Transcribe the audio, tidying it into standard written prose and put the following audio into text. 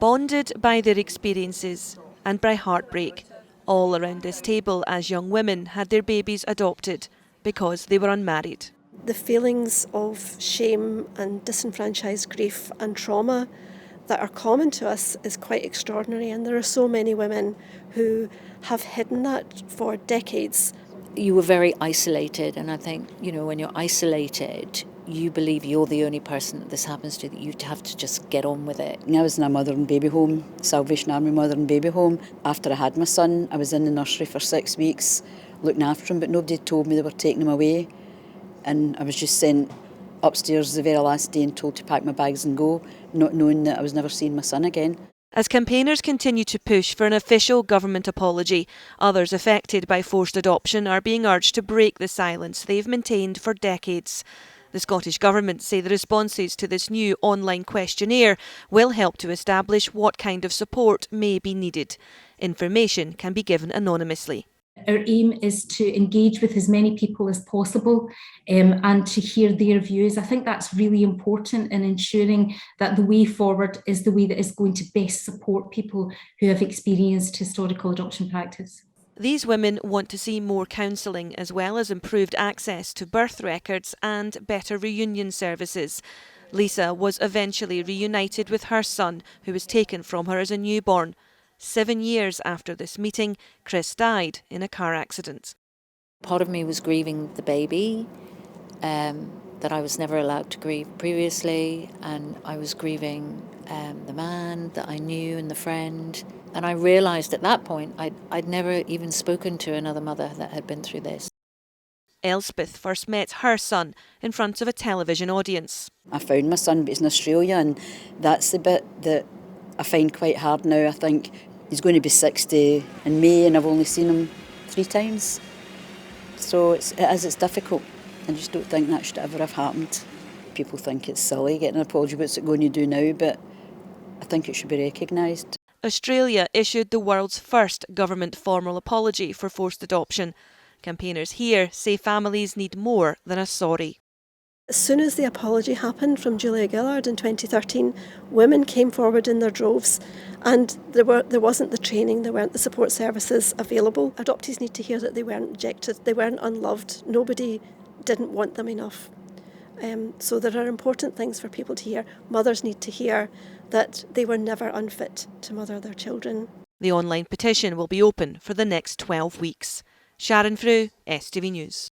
bonded by their experiences and by heartbreak, all around this table as young women had their babies adopted because they were unmarried. The feelings of shame and disenfranchised grief and trauma that are common to us is quite extraordinary, and there are so many women who have hidden that for decades. You were very isolated, and I think, when you're isolated, you believe you're the only person that this happens to, that you have to just get on with it. I was in a mother and baby home, Salvation Army mother and baby home. After I had my son, I was in the nursery for 6 weeks looking after him, but nobody told me they were taking him away. And I was just sent upstairs the very last day and told to pack my bags and go, not knowing that I was never seeing my son again. As campaigners continue to push for an official government apology, others affected by forced adoption are being urged to break the silence they've maintained for decades. The Scottish Government say the responses to this new online questionnaire will help to establish what kind of support may be needed. Information can be given anonymously. Our aim is to engage with as many people as possible and to hear their views. I think that's really important in ensuring that the way forward is the way that is going to best support people who have experienced historical adoption practice. These women want to see more counselling as well as improved access to birth records and better reunion services. Lisa was eventually reunited with her son, who was taken from her as a newborn. 7 years after this meeting, Chris died in a car accident. Part of me was grieving the baby that I was never allowed to grieve previously, and I was grieving the man that I knew and the friend. And I realised at that point I'd never even spoken to another mother that had been through this. Elspeth first met her son in front of a television audience. I found my son, but he's in Australia, and that's the bit that I find quite hard now. I think he's going to be 60 in May, and I've only seen him 3 times. So it's difficult. I just don't think that should ever have happened. People think it's silly getting an apology, what's it going to do now? But I think it should be recognised. Australia issued the world's first government formal apology for forced adoption. Campaigners here say families need more than a sorry. As soon as the apology happened from Julia Gillard in 2013, women came forward in their droves, and there wasn't the training, there weren't the support services available. Adoptees need to hear that they weren't rejected, they weren't unloved, nobody didn't want them enough. So there are important things for people to hear. Mothers need to hear that they were never unfit to mother their children. The online petition will be open for the next 12 weeks. Sharon Frew, STV News.